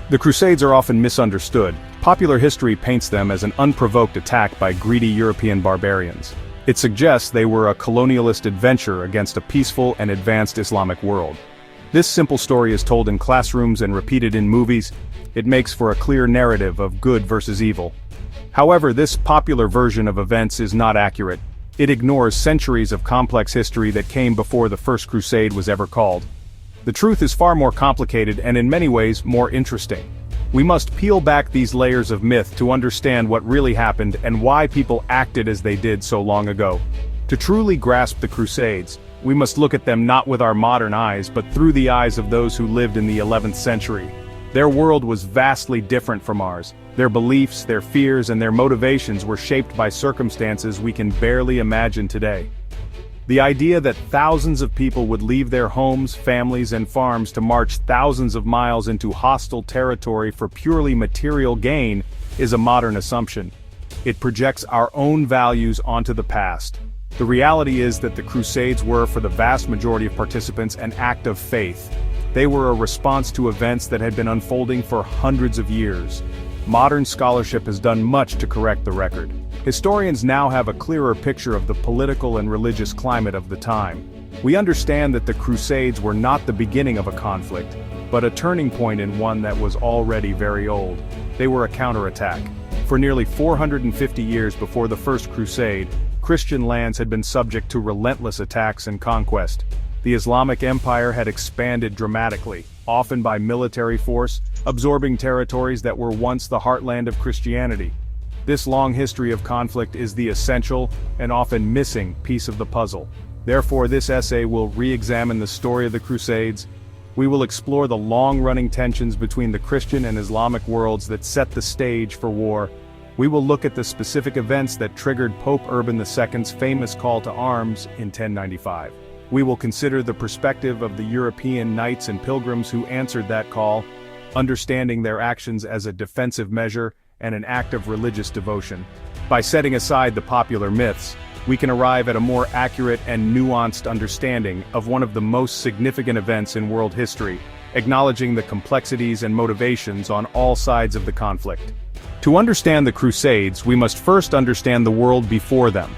The Crusades are often misunderstood. Popular history paints them as an unprovoked attack by greedy European barbarians. It suggests they were a colonialist adventure against a peaceful and advanced Islamic world. This simple story is told in classrooms and repeated in movies. It makes for a clear narrative of good versus evil. However, this popular version of events is not accurate. It ignores centuries of complex history that came before the First Crusade was ever called. The truth is far more complicated and in many ways more interesting. We must peel back these layers of myth to understand what really happened and why people acted as they did so long ago. To truly grasp the Crusades, we must look at them not with our modern eyes but through the eyes of those who lived in the 11th century. Their world was vastly different from ours. Their beliefs, their fears, and their motivations were shaped by circumstances we can barely imagine today. The idea that thousands of people would leave their homes, families, and farms to march thousands of miles into hostile territory for purely material gain is a modern assumption. It projects our own values onto the past. The reality is that the Crusades were, for the vast majority of participants, an act of faith. They were a response to events that had been unfolding for hundreds of years. Modern scholarship has done much to correct the record. Historians now have a clearer picture of the political and religious climate of the time. We understand that the Crusades were not the beginning of a conflict, but a turning point in one that was already very old. They were a counterattack. For nearly 450 years before the First Crusade, Christian lands had been subject to relentless attacks and conquest. The Islamic Empire had expanded dramatically, often by military force, absorbing territories that were once the heartland of Christianity. This long history of conflict is the essential, and often missing, piece of the puzzle. Therefore, this essay will re-examine the story of the Crusades. We will explore the long-running tensions between the Christian and Islamic worlds that set the stage for war. We will look at the specific events that triggered Pope Urban II's famous call to arms in 1095. We will consider the perspective of the European knights and pilgrims who answered that call, understanding their actions as a defensive measure and an act of religious devotion. By setting aside the popular myths, we can arrive at a more accurate and nuanced understanding of one of the most significant events in world history, acknowledging the complexities and motivations on all sides of the conflict. To understand the Crusades, we must first understand the world before them.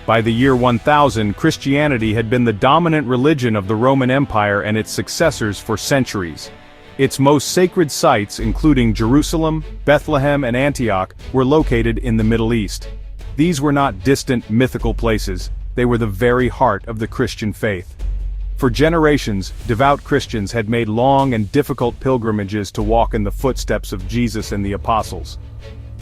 By the year 1000, Christianity had been the dominant religion of the Roman Empire and its successors for centuries. Its most sacred sites, including Jerusalem, Bethlehem, and Antioch, were located in the Middle East. These were not distant, mythical places. They were the very heart of the Christian faith. For generations, devout Christians had made long and difficult pilgrimages to walk in the footsteps of Jesus and the apostles.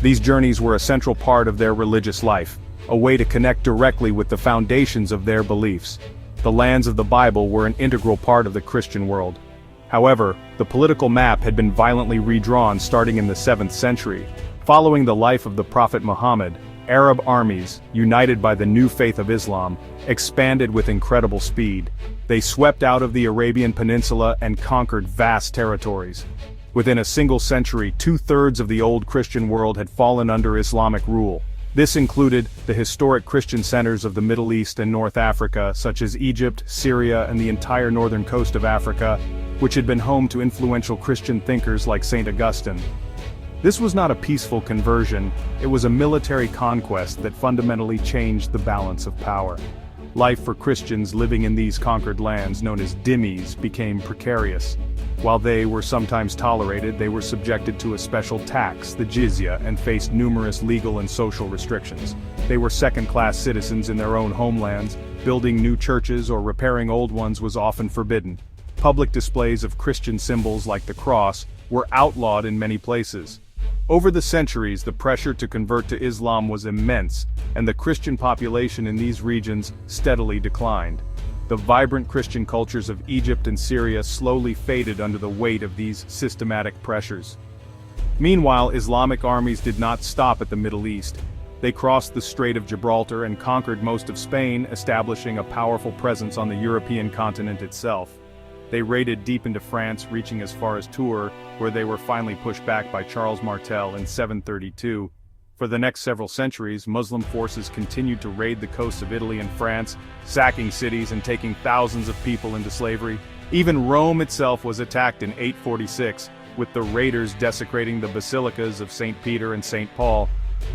These journeys were a central part of their religious life, a way to connect directly with the foundations of their beliefs. The lands of the Bible were an integral part of the Christian world. However, the political map had been violently redrawn starting in the 7th century. Following the life of the Prophet Muhammad, Arab armies, united by the new faith of Islam, expanded with incredible speed. They swept out of the Arabian Peninsula and conquered vast territories. Within a single century, 2/3 of the old Christian world had fallen under Islamic rule. This included the historic Christian centers of the Middle East and North Africa, such as Egypt, Syria, and the entire northern coast of Africa, which had been home to influential Christian thinkers like St. Augustine. This was not a peaceful conversion, it was a military conquest that fundamentally changed the balance of power. Life for Christians living in these conquered lands, known as dhimmis, became precarious. While they were sometimes tolerated, they were subjected to a special tax, the jizya, and faced numerous legal and social restrictions. They were second-class citizens in their own homelands. Building new churches or repairing old ones was often forbidden. Public displays of Christian symbols like the cross were outlawed in many places. Over the centuries, the pressure to convert to Islam was immense, and the Christian population in these regions steadily declined. The vibrant Christian cultures of Egypt and Syria slowly faded under the weight of these systematic pressures. Meanwhile, Islamic armies did not stop at the Middle East. They crossed the Strait of Gibraltar and conquered most of Spain, establishing a powerful presence on the European continent itself. They raided deep into France, reaching as far as Tours, where they were finally pushed back by Charles Martel in 732. For the next several centuries, Muslim forces continued to raid the coasts of Italy and France, sacking cities and taking thousands of people into slavery. Even Rome itself was attacked in 846, with the raiders desecrating the basilicas of St. Peter and St. Paul.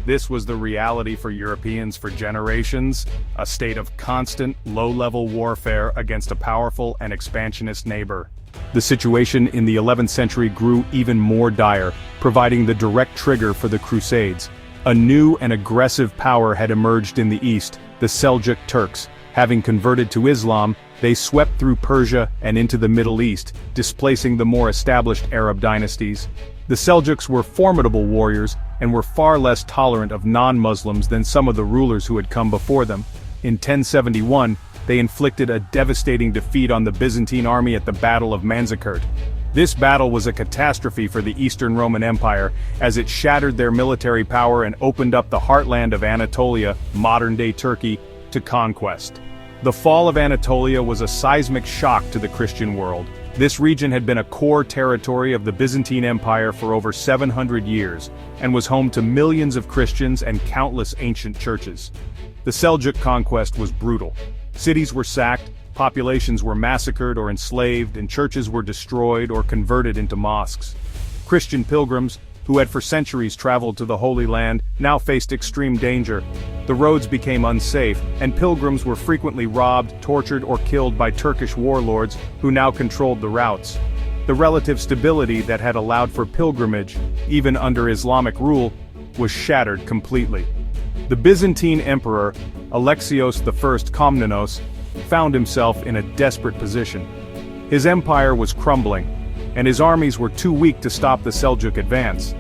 This was the reality for Europeans for generations, a state of constant, low-level warfare against a powerful and expansionist neighbor. The situation in the 11th century grew even more dire, providing the direct trigger for the Crusades. A new and aggressive power had emerged in the east, the Seljuk Turks. Having converted to Islam, they swept through Persia and into the Middle East, displacing the more established Arab dynasties. The Seljuks were formidable warriors, and were far less tolerant of non-Muslims than some of the rulers who had come before them. In 1071, they inflicted a devastating defeat on the Byzantine army at the Battle of Manzikert. This battle was a catastrophe for the Eastern Roman Empire, as it shattered their military power and opened up the heartland of Anatolia, modern-day Turkey, to conquest. The fall of Anatolia was a seismic shock to the Christian world. This region had been a core territory of the Byzantine Empire for over 700 years, and was home to millions of Christians and countless ancient churches. The Seljuk conquest was brutal. Cities were sacked, populations were massacred or enslaved, and churches were destroyed or converted into mosques. Christian pilgrims, who had for centuries traveled to the Holy Land, now faced extreme danger. The roads became unsafe, and pilgrims were frequently robbed, tortured, or killed by Turkish warlords who now controlled the routes. The relative stability that had allowed for pilgrimage, even under Islamic rule, was shattered completely. The Byzantine Emperor, Alexios I Komnenos, found himself in a desperate position. His empire was crumbling, and his armies were too weak to stop the Seljuk advance.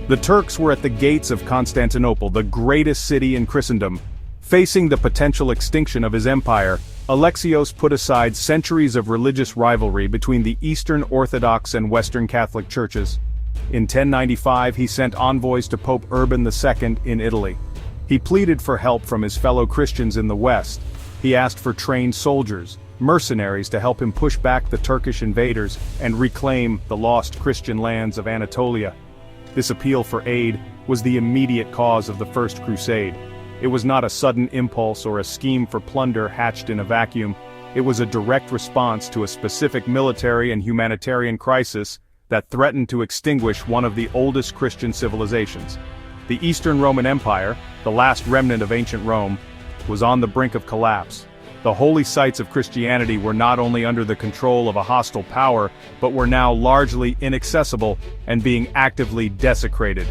The Turks were at the gates of Constantinople, the greatest city in Christendom. Facing the potential extinction of his empire, Alexios put aside centuries of religious rivalry between the Eastern Orthodox and Western Catholic churches. In 1095 he sent envoys to Pope Urban II in Italy. He pleaded for help from his fellow Christians in the West. He asked for trained soldiers, mercenaries to help him push back the Turkish invaders and reclaim the lost Christian lands of Anatolia. This appeal for aid was the immediate cause of the First Crusade. It was not a sudden impulse or a scheme for plunder hatched in a vacuum. It was a direct response to a specific military and humanitarian crisis that threatened to extinguish one of the oldest Christian civilizations. The Eastern Roman Empire, the last remnant of ancient Rome, was on the brink of collapse. The holy sites of Christianity were not only under the control of a hostile power, but were now largely inaccessible and being actively desecrated.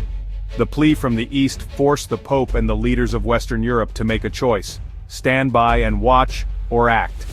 The plea from the East forced the Pope and the leaders of Western Europe to make a choice: stand by and watch, or act.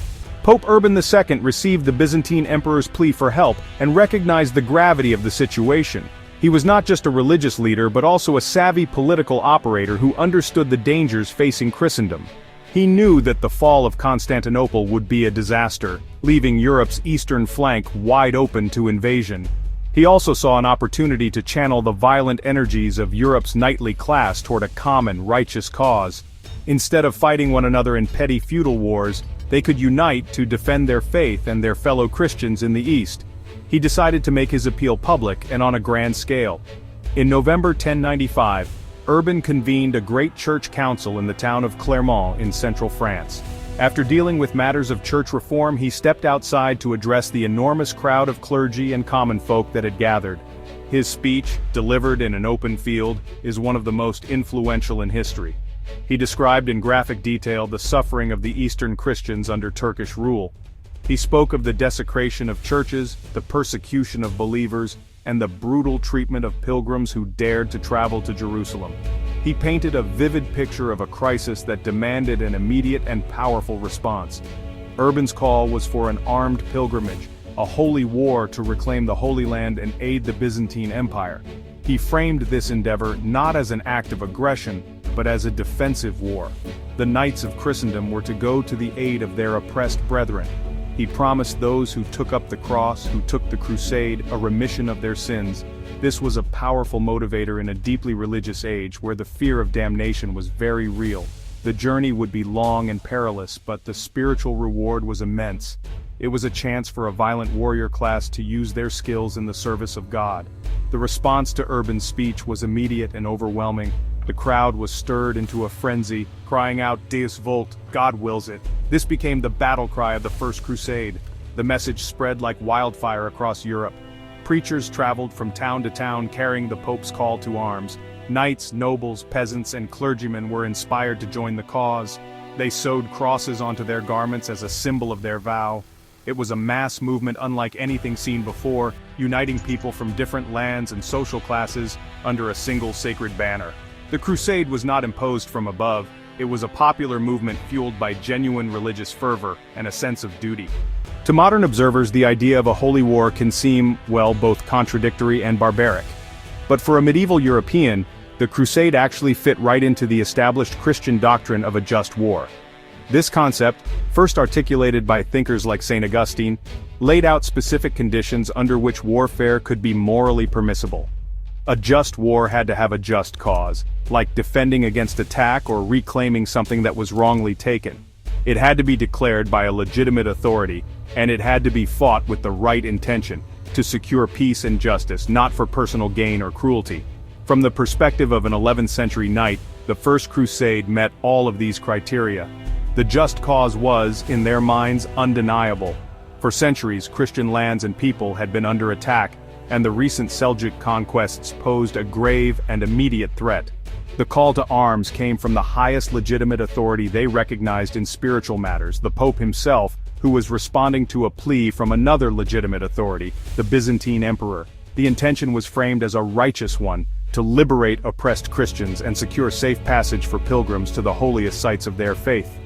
Pope Urban II received the Byzantine Emperor's plea for help and recognized the gravity of the situation. He was not just a religious leader but also a savvy political operator who understood the dangers facing Christendom. He knew that the fall of Constantinople would be a disaster, leaving Europe's eastern flank wide open to invasion. He also saw an opportunity to channel the violent energies of Europe's knightly class toward a common, righteous cause. Instead of fighting one another in petty feudal wars, they could unite to defend their faith and their fellow Christians in the East. He decided to make his appeal public and on a grand scale. In November 1095, Urban convened a great church council in the town of Clermont in central France. After dealing with matters of church reform, he stepped outside to address the enormous crowd of clergy and common folk that had gathered. His speech, delivered in an open field, is one of the most influential in history. He described in graphic detail the suffering of the Eastern Christians under Turkish rule. He spoke of the desecration of churches, the persecution of believers, and the brutal treatment of pilgrims who dared to travel to Jerusalem. He painted a vivid picture of a crisis that demanded an immediate and powerful response. Urban's call was for an armed pilgrimage, a holy war to reclaim the Holy Land and aid the Byzantine Empire. He framed this endeavor not as an act of aggression, but as a defensive war. The knights of Christendom were to go to the aid of their oppressed brethren. He promised those who took up the cross, who took the crusade, a remission of their sins. This was a powerful motivator in a deeply religious age where the fear of damnation was very real. The journey would be long and perilous, but the spiritual reward was immense. It was a chance for a violent warrior class to use their skills in the service of God. The response to Urban's speech was immediate and overwhelming. The crowd was stirred into a frenzy, crying out, "Deus vult," God wills it. This became the battle cry of the First Crusade. The message spread like wildfire across Europe. Preachers traveled from town to town carrying the Pope's call to arms. Knights, nobles, peasants, and clergymen were inspired to join the cause. They sewed crosses onto their garments as a symbol of their vow. It was a mass movement unlike anything seen before, uniting people from different lands and social classes under a single sacred banner. The crusade was not imposed from above. It was a popular movement fueled by genuine religious fervor and a sense of duty. To modern observers, the idea of a holy war can seem, well, both contradictory and barbaric. But for a medieval European, the crusade actually fit right into the established Christian doctrine of a just war. This concept, first articulated by thinkers like St. Augustine, laid out specific conditions under which warfare could be morally permissible. A just war had to have a just cause, like defending against attack or reclaiming something that was wrongly taken. It had to be declared by a legitimate authority, and it had to be fought with the right intention, to secure peace and justice, not for personal gain or cruelty. From the perspective of an 11th century knight, the First Crusade met all of these criteria. The just cause was, in their minds, undeniable. For centuries, Christian lands and people had been under attack, and the recent Seljuk conquests posed a grave and immediate threat. The call to arms came from the highest legitimate authority they recognized in spiritual matters, the Pope himself, who was responding to a plea from another legitimate authority, the Byzantine Emperor. The intention was framed as a righteous one, to liberate oppressed Christians and secure safe passage for pilgrims to the holiest sites of their faith.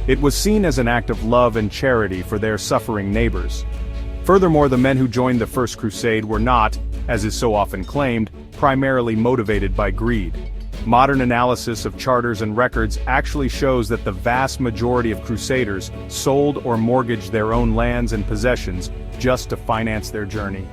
It was seen as an act of love and charity for their suffering neighbors. Furthermore, the men who joined the First Crusade were not, as is so often claimed, primarily motivated by greed. Modern analysis of charters and records actually shows that the vast majority of crusaders sold or mortgaged their own lands and possessions just to finance their journey.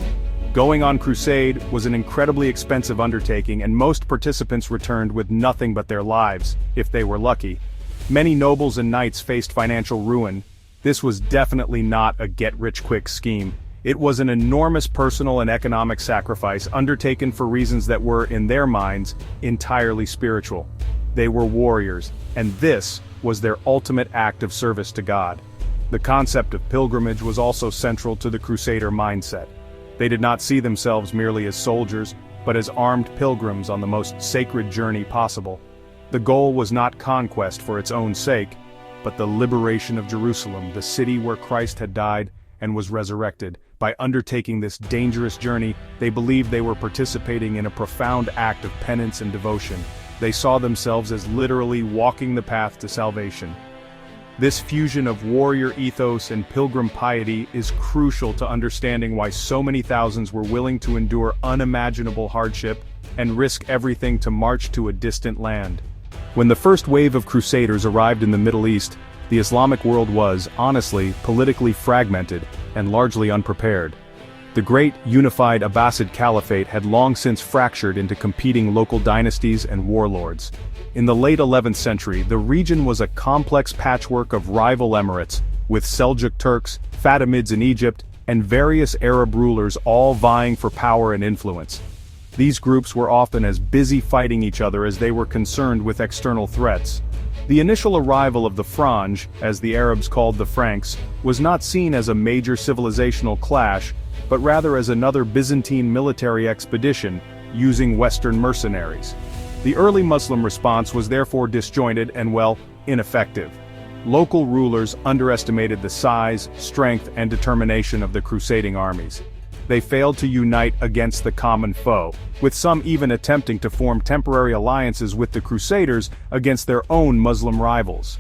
Going on crusade was an incredibly expensive undertaking, and most participants returned with nothing but their lives, if they were lucky. Many nobles and knights faced financial ruin. This was definitely not a get-rich-quick scheme. It was an enormous personal and economic sacrifice undertaken for reasons that were, in their minds, entirely spiritual. They were warriors, and this was their ultimate act of service to God. The concept of pilgrimage was also central to the Crusader mindset. They did not see themselves merely as soldiers, but as armed pilgrims on the most sacred journey possible. The goal was not conquest for its own sake, but the liberation of Jerusalem, the city where Christ had died and was resurrected. By undertaking this dangerous journey, they believed they were participating in a profound act of penance and devotion. They saw themselves as literally walking the path to salvation. This fusion of warrior ethos and pilgrim piety is crucial to understanding why so many thousands were willing to endure unimaginable hardship and risk everything to march to a distant land. When the first wave of crusaders arrived in the Middle East, the Islamic world was, honestly, politically fragmented and largely unprepared. The great, unified Abbasid Caliphate had long since fractured into competing local dynasties and warlords. In the late 11th century, the region was a complex patchwork of rival emirates, with Seljuk Turks, Fatimids in Egypt, and various Arab rulers all vying for power and influence. These groups were often as busy fighting each other as they were concerned with external threats. The initial arrival of the Franj, as the Arabs called the Franks, was not seen as a major civilizational clash, but rather as another Byzantine military expedition, using Western mercenaries. The early Muslim response was therefore disjointed and, well, ineffective. Local rulers underestimated the size, strength, and determination of the crusading armies. They failed to unite against the common foe, with some even attempting to form temporary alliances with the Crusaders against their own Muslim rivals.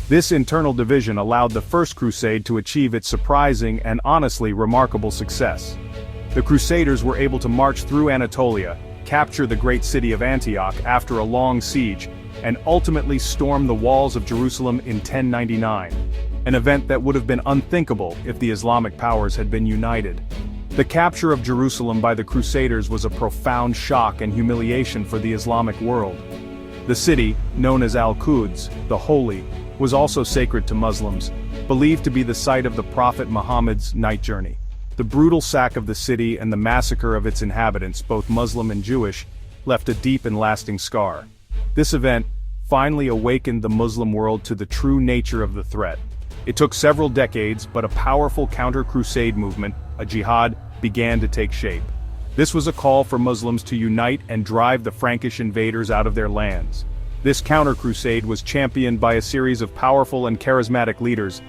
This internal division allowed the First Crusade to achieve its surprising and honestly remarkable success. The Crusaders were able to march through Anatolia, capture the great city of Antioch after a long siege, and ultimately storm the walls of Jerusalem in 1099, an event that would have been unthinkable if the Islamic powers had been united. The capture of Jerusalem by the Crusaders was a profound shock and humiliation for the Islamic world. The city, known as Al-Quds, the Holy, was also sacred to Muslims, believed to be the site of the Prophet Muhammad's night journey. The brutal sack of the city and the massacre of its inhabitants, both Muslim and Jewish, left a deep and lasting scar. This event finally awakened the Muslim world to the true nature of the threat. It took several decades, but a powerful counter-crusade movement, a jihad, began to take shape. This was a call for Muslims to unite and drive the Frankish invaders out of their lands. This counter-crusade was championed by a series of powerful and charismatic leaders.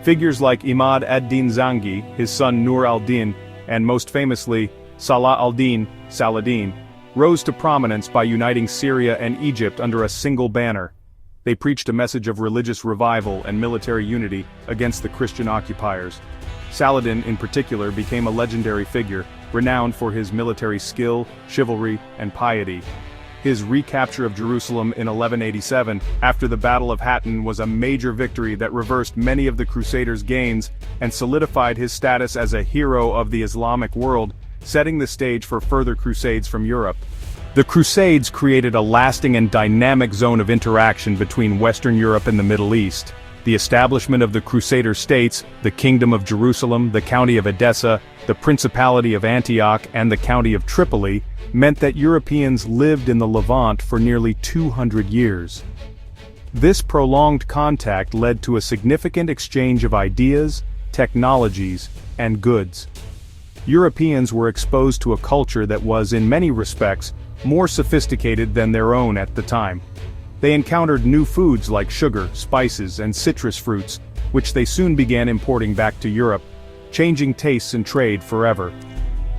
Figures like Imad ad-Din Zangi, his son Nur al-Din, and most famously, Salah al-Din, Saladin, rose to prominence by uniting Syria and Egypt under a single banner. They preached a message of religious revival and military unity against the Christian occupiers. Saladin, in particular, became a legendary figure, renowned for his military skill, chivalry, and piety. His recapture of Jerusalem in 1187, after the Battle of Hattin, was a major victory that reversed many of the Crusaders' gains and solidified his status as a hero of the Islamic world, setting the stage for further crusades from Europe. The Crusades created a lasting and dynamic zone of interaction between Western Europe and the Middle East. The establishment of the Crusader states, the Kingdom of Jerusalem, the County of Edessa, the Principality of Antioch, and the County of Tripoli, meant that Europeans lived in the Levant for nearly 200 years. This prolonged contact led to a significant exchange of ideas, technologies, and goods. Europeans were exposed to a culture that was, in many respects, more sophisticated than their own at the time. They encountered new foods like sugar, spices, and citrus fruits, which they soon began importing back to Europe, changing tastes and trade forever.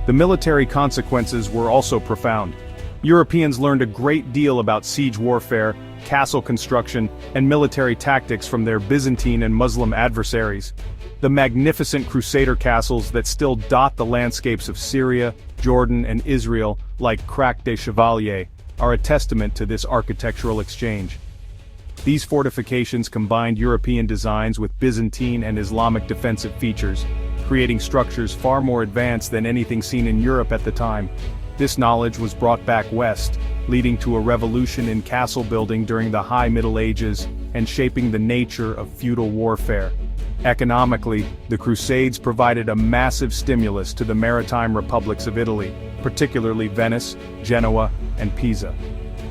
The military consequences were also profound. Europeans learned a great deal about siege warfare, castle construction, and military tactics from their Byzantine and Muslim adversaries. The magnificent Crusader castles that still dot the landscapes of Syria, Jordan, and Israel, like Crac des Chevaliers, are a testament to this architectural exchange. These fortifications combined European designs with Byzantine and Islamic defensive features, creating structures far more advanced than anything seen in Europe at the time. This knowledge was brought back west, leading to a revolution in castle building during the High Middle Ages and shaping the nature of feudal warfare. Economically, the Crusades provided a massive stimulus to the maritime republics of Italy, particularly Venice, Genoa, and Pisa.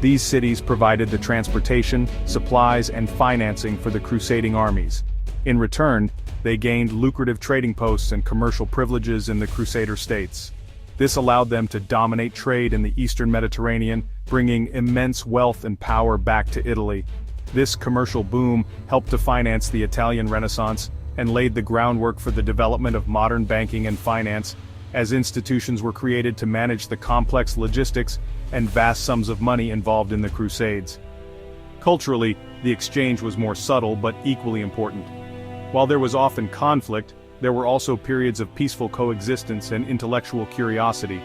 These cities provided the transportation, supplies, and financing for the crusading armies. In return, they gained lucrative trading posts and commercial privileges in the Crusader states. This allowed them to dominate trade in the eastern Mediterranean, bringing immense wealth and power back to Italy. This commercial boom helped to finance the Italian Renaissance and laid the groundwork for the development of modern banking and finance, as institutions were created to manage the complex logistics and vast sums of money involved in the Crusades. Culturally, the exchange was more subtle but equally important. While there was often conflict, there were also periods of peaceful coexistence and intellectual curiosity.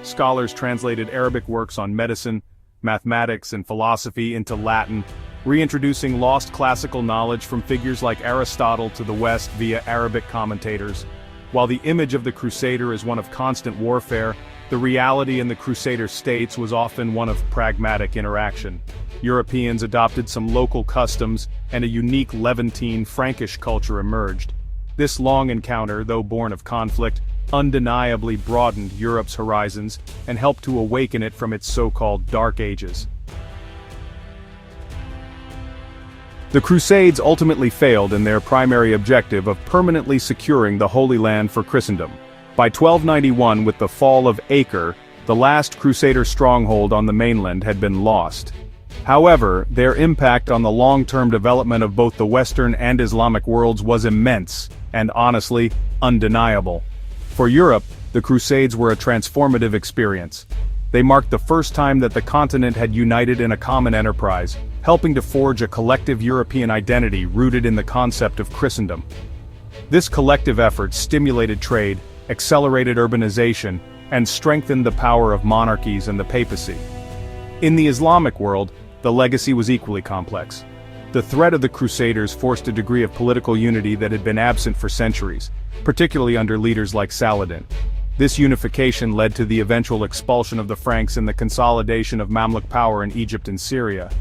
Scholars translated Arabic works on medicine, mathematics, and philosophy into Latin, reintroducing lost classical knowledge from figures like Aristotle to the West via Arabic commentators. While the image of the Crusader is one of constant warfare, the reality in the Crusader states was often one of pragmatic interaction. Europeans adopted some local customs, and a unique Levantine Frankish culture emerged. This long encounter, though born of conflict, undeniably broadened Europe's horizons and helped to awaken it from its so-called Dark Ages. The Crusades ultimately failed in their primary objective of permanently securing the Holy Land for Christendom. By 1291, with the fall of Acre, the last Crusader stronghold on the mainland had been lost. However, their impact on the long-term development of both the Western and Islamic worlds was immense, and honestly, undeniable. For Europe, the Crusades were a transformative experience. They marked the first time that the continent had united in a common enterprise, helping to forge a collective European identity rooted in the concept of Christendom. This collective effort stimulated trade, accelerated urbanization, and strengthened the power of monarchies and the papacy. In the Islamic world, the legacy was equally complex. The threat of the Crusaders forced a degree of political unity that had been absent for centuries, particularly under leaders like Saladin. This unification led to the eventual expulsion of the Franks and the consolidation of Mamluk power in Egypt and Syria.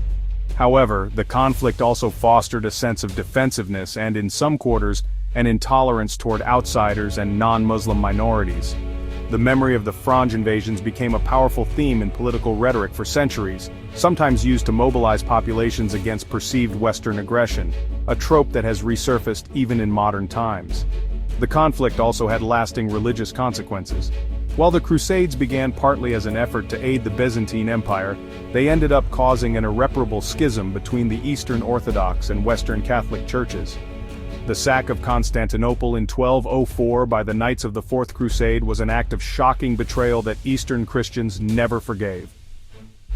However, the conflict also fostered a sense of defensiveness and, in some quarters, an intolerance toward outsiders and non-Muslim minorities. The memory of the Franj invasions became a powerful theme in political rhetoric for centuries, sometimes used to mobilize populations against perceived Western aggression, a trope that has resurfaced even in modern times. The conflict also had lasting religious consequences. While the Crusades began partly as an effort to aid the Byzantine Empire, they ended up causing an irreparable schism between the Eastern Orthodox and Western Catholic churches. The sack of Constantinople in 1204 by the Knights of the Fourth Crusade was an act of shocking betrayal that Eastern Christians never forgave.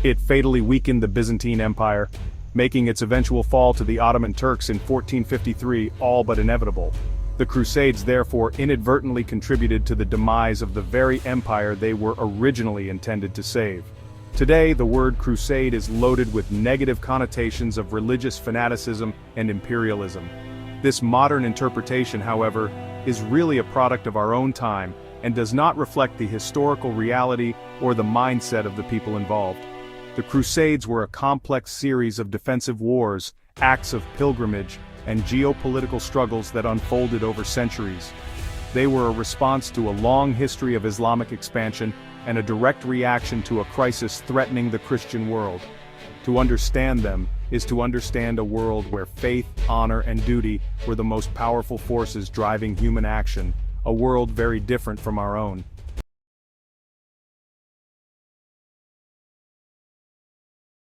It fatally weakened the Byzantine Empire, making its eventual fall to the Ottoman Turks in 1453 all but inevitable. The Crusades therefore inadvertently contributed to the demise of the very empire they were originally intended to save. Today, the word crusade is loaded with negative connotations of religious fanaticism and imperialism. This modern interpretation, however, is really a product of our own time and does not reflect the historical reality or the mindset of the people involved. The Crusades were a complex series of defensive wars, acts of pilgrimage, and geopolitical struggles that unfolded over centuries. They were a response to a long history of Islamic expansion and a direct reaction to a crisis threatening the Christian world. To understand them is to understand a world where faith, honor, and duty were the most powerful forces driving human action, a world very different from our own.